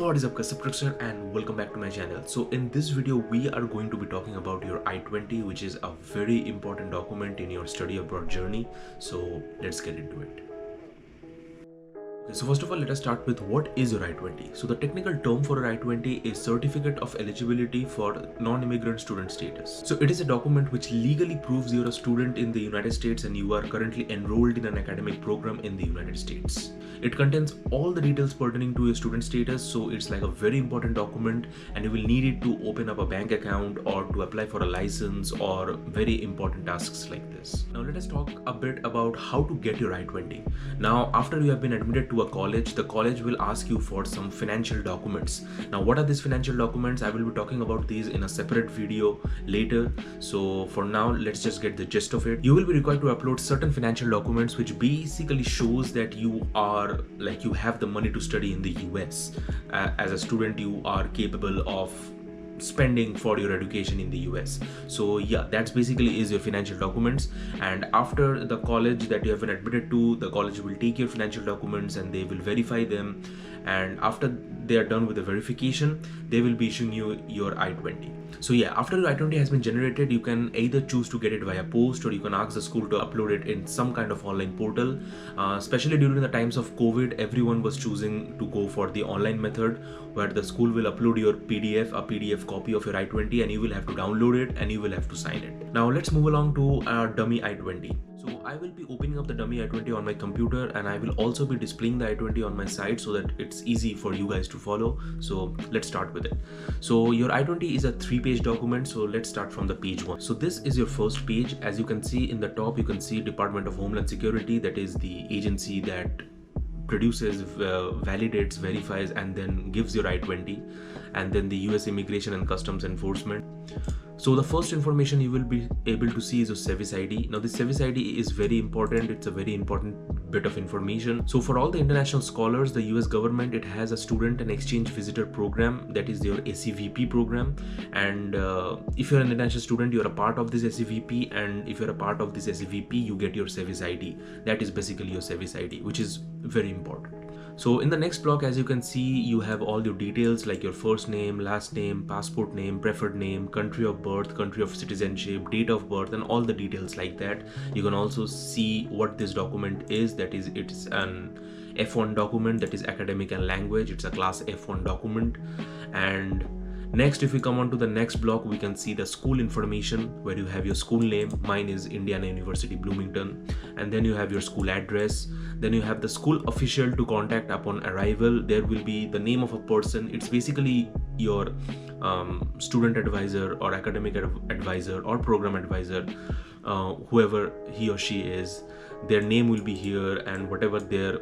What is up guys, SubtreX and welcome back to my channel. So in this video we are going to be talking about your I20, which is a very important document in your study abroad journey. So let's get into it. Okay, so first of all, let us start with what is your I20. So the technical term for your I20 is Certificate of Eligibility for Non-Immigrant Student Status. So it is a document which legally proves you're a student in the United States and you are currently enrolled in an academic program in the United States. It contains all the details pertaining to your student status, so it's like a very important document and you will need it to open up a bank account or to apply for a license or very important tasks like this. Now let us talk a bit about how to get your I20. Now after you have been admitted to a college, the college will ask you for some financial documents. Now what are these financial documents? I will be talking about these in a separate video later. So for now, let's just get the gist of it. You will be required to upload certain financial documents which basically shows that you have the money to study in the US. As a student, you are capable of spending for your education in the US. So yeah, that's basically is your financial documents. And after the college that you have been admitted to, the college will take your financial documents and they will verify them. And after they are done with the verification, they will be issuing you your I-20. So yeah, after your I-20 has been generated, you can either choose to get it via post or you can ask the school to upload it in some kind of online portal. Especially during the times of COVID, everyone was choosing to go for the online method where the school will upload your PDF, a PDF copy of your I-20, and you will have to download it and you will have to sign it. Now let's move along to our dummy I-20. So I will be opening up the dummy I-20 on my computer and I will also be displaying the I-20 on my side so that it's easy for you guys to follow. So let's start with it. So your I-20 is a 3-page document. So let's start from the page 1. So this is your first page. As you can see in the top, you can see Department of Homeland Security. That is the agency that produces, validates, verifies, and then gives your I-20, and then the US Immigration and Customs Enforcement. So the first information you will be able to see is your service ID. Now the service ID is very important. It's a very important bit of information. So for all the international scholars, the US government, it has a student and exchange visitor program, that is your SEVP program. And if you're an international student, you're a part of this SEVP, and if you're a part of this SEVP, you get your service ID. That is basically your service ID, which is very important. So in the next block, as you can see, you have all your details like your first name, last name, passport name, preferred name, country of birth, country of citizenship, date of birth, and all the details like that. You can also see what this document is. That is, it's an F1 document, that is academic and language. It's a class F1 document. And next, if we come on to the next block, we can see the school information where you have your school name. Mine is Indiana University, Bloomington. And then you have your school address. Then you have the school official to contact upon arrival. There will be the name of a person. It's basically your student advisor or academic advisor or program advisor, whoever he or she is. Their name will be here and whatever their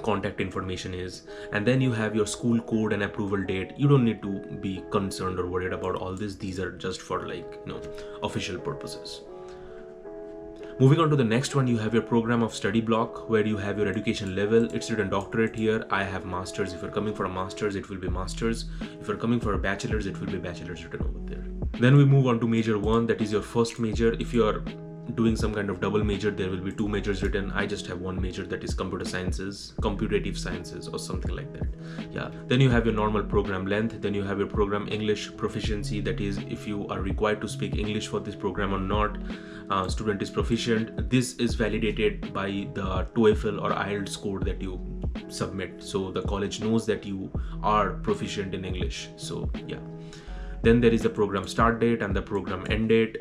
contact information is. And then you have your school code and approval date. You don't need to be concerned or worried about all this. These are just for official purposes. Moving on to the next one, you have your program of study block where you have your education level. It's written doctorate here. I have master's. If you're coming for a master's, it will be master's. If you're coming for a bachelor's, it will be bachelor's written over there. Then we move on to major 1, that is your first major. If you are doing some kind of double major, there will be 2 majors written. I just have 1 major, that is computer sciences, computative sciences, or something like that. Yeah. Then you have your normal program length. Then you have your program English proficiency, that is if you are required to speak English for this program or not. Student is proficient. This is validated by the TOEFL or IELTS score that you submit. So the college knows that you are proficient in English. So yeah. Then there is the program start date and the program end date.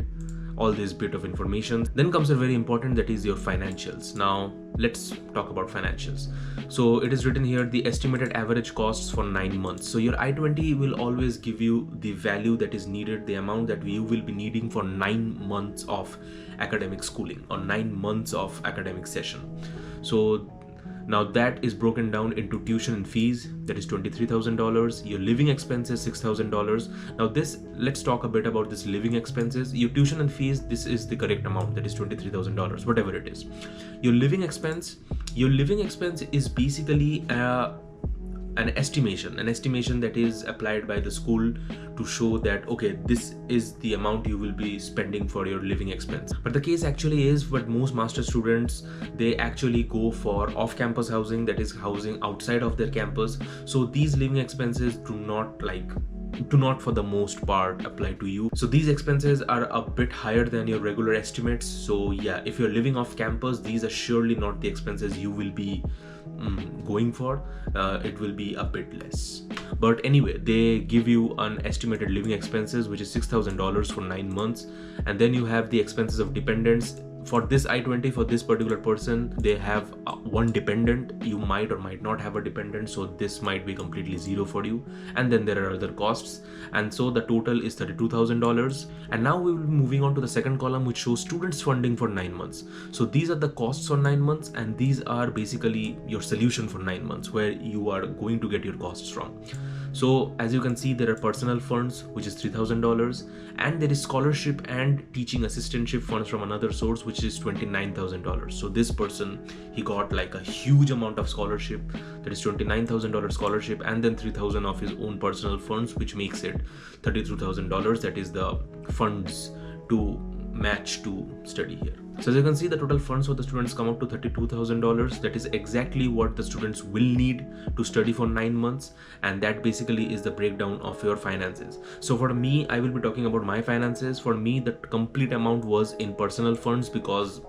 All this bit of information. Then comes a very important, that is your financials. Now let's talk about financials. So it is written here, the estimated average costs for 9 months. So your I-20 will always give you the value that is needed, the amount that you will be needing for 9 months of academic schooling or 9 months of academic session. So now that is broken down into tuition and fees, that is $23,000. Your living expenses, $6,000. Now this, let's talk a bit about this living expenses. Your tuition and fees, this is the correct amount, that is $23,000, whatever it is. Your living expense is basically an estimation that is applied by the school to show that okay, this is the amount you will be spending for your living expense. But the case actually is, what most master students, they actually go for off-campus housing, that is housing outside of their campus. So these living expenses do not for the most part apply to you. So these expenses are a bit higher than your regular estimates. So yeah, if you're living off campus, these are surely not the expenses you will be going for. It will be a bit less. But anyway, they give you an estimated living expenses which is $6,000 for 9 months, and then you have the expenses of dependents. For this i20, for this particular person, they have one dependent. You might or might not have a dependent, so this might be completely zero for you. And then there are other costs, and so the total is $32,000. And now we will be moving on to the second column, which shows students funding for 9 months. So these are the costs for 9 months, and these are basically your solution for 9 months, where you are going to get your costs from. So as you can see, there are personal funds, which is $3,000, and there is scholarship and teaching assistantship funds from another source, which is $29,000. So this person, he got like a huge amount of scholarship, that is $29,000 scholarship, and then $3,000 of his own personal funds, which makes it $32,000. That is the funds to match to study here. So as you can see, the total funds for the students come up to $32,000. That is exactly what the students will need to study for 9 months, and that basically is the breakdown of your finances. So for me, I will be talking about my finances. For me, the complete amount was in personal funds because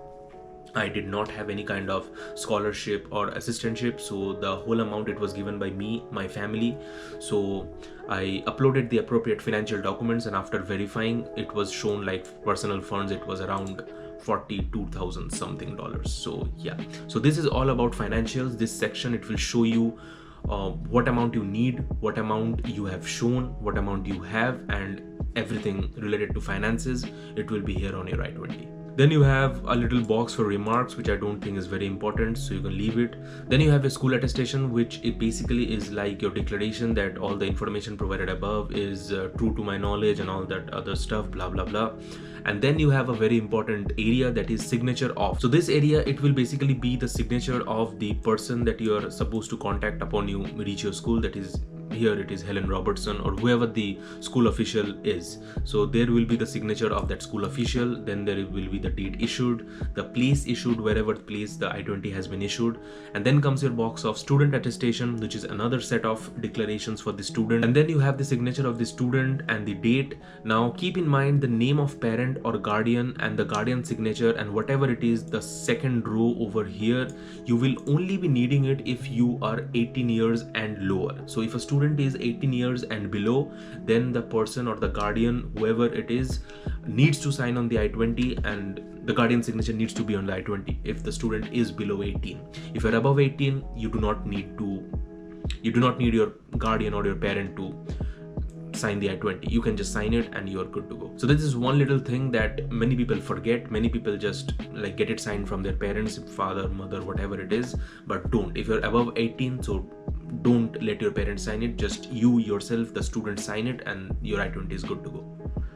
I did not have any kind of scholarship or assistantship, so the whole amount, it was given by me, my family. So I uploaded the appropriate financial documents, and after verifying, it was shown like personal funds, it was around $42,000 something dollars. So yeah, so this is all about financials. This section, it will show you what amount you need, what amount you have shown, what amount you have, and everything related to finances. It will be here on your i20. Then you have a little box for remarks, which I don't think is very important, so you can leave it. Then you have a school attestation, which it basically is like your declaration that all the information provided above is true to my knowledge and all that other stuff, blah blah blah. And then you have a very important area, that is signature of. So this area, it will basically be the signature of the person that you are supposed to contact upon you reach your school. That is, here it is Helen Robertson or whoever the school official is. So there will be the signature of that school official. Then there will be the date issued, the place issued, wherever place the i20 has been issued. And then comes your box of student attestation, which is another set of declarations for the student. And then you have the signature of the student and the date. Now keep in mind the name of parent or guardian and the guardian signature, and whatever it is, the second row over here, you will only be needing it if you are 18 years and lower. So if a student is 18 years and below, then the person or the guardian, whoever it is, needs to sign on the i20, and the guardian signature needs to be on the i20 if the student is below 18. If you're above 18, you do not need your guardian or your parent to sign the i20. You can just sign it and you're good to go. So this is one little thing that many people forget. Many people just like get it signed from their parents, father, mother, whatever it is, but don't. If you're above 18, so don't let your parents sign it, just you yourself, the student, sign it, and your i20 is good to go.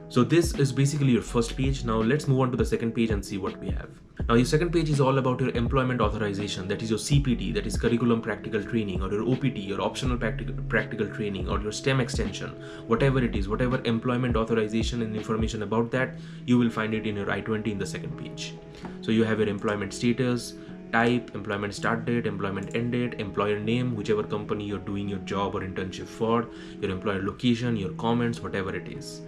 So this is basically your first page. Now let's move on to the second page and see what we have. Now your second page is all about your employment authorization, that is your CPT, that is curriculum practical training, or your OPT, your optional practical training, or your STEM extension, whatever it is, whatever employment authorization and information about that, you will find it in your i20 in the second page. So you have your employment status, type, employment start date, employment end date, employer name, whichever company you're doing your job or internship for, your employer location, your comments, whatever it is.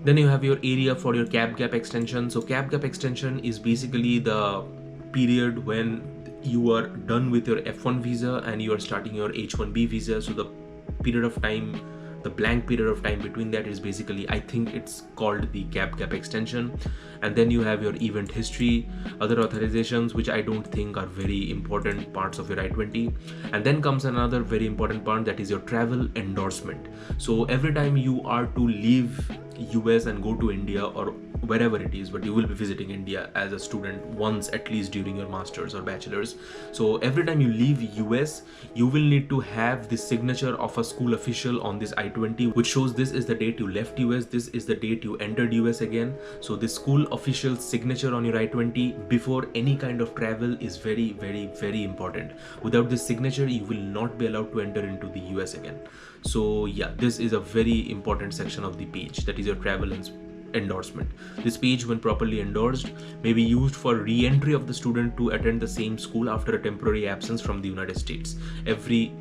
Then you have your area for your cap gap extension. So cap gap extension is basically the period when you are done with your F1 visa and you are starting your H1B visa. So the period of time, the blank period of time between that is basically, I think it's called the cap gap extension. And then you have your event history, other authorizations, which I don't think are very important parts of your i20. And then comes another very important part, that is your travel endorsement. So every time you are to leave US and go to India, or wherever it is, but you will be visiting India as a student once at least during your masters or bachelors. So every time you leave US, you will need to have the signature of a school official on this I-20, which shows this is the date you left US, this is the date you entered US again. So the school official signature on your I-20 before any kind of travel is very, very, very important. Without this signature, you will not be allowed to enter into the US again. So yeah, this is a very important section of the page, that is your travel endorsement. This page, when properly endorsed, may be used for re-entry of the student to attend the same school after a temporary absence from the United States.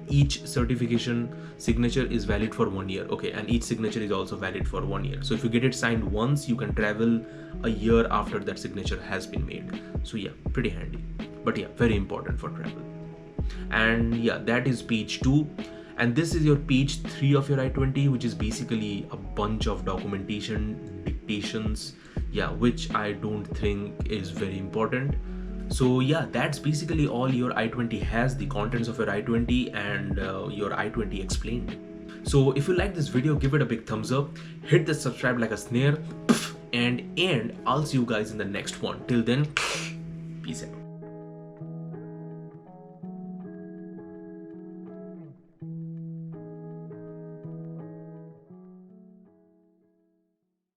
Each certification signature is valid for 1 year. Okay, and each signature is also valid for 1 year. So if you get it signed once, you can travel a year after that signature has been made. So yeah, pretty handy. But yeah, very important for travel. And yeah, that is page 2. And this is your page 3 of your I-20, which is basically a bunch of documentation, dictations, yeah, which I don't think is very important. So yeah, that's basically all your I-20 has, the contents of your I-20 and your I-20 explained. So if you like this video, give it a big thumbs up, hit the subscribe like a snare, and I'll see you guys in the next one. Till then, peace out.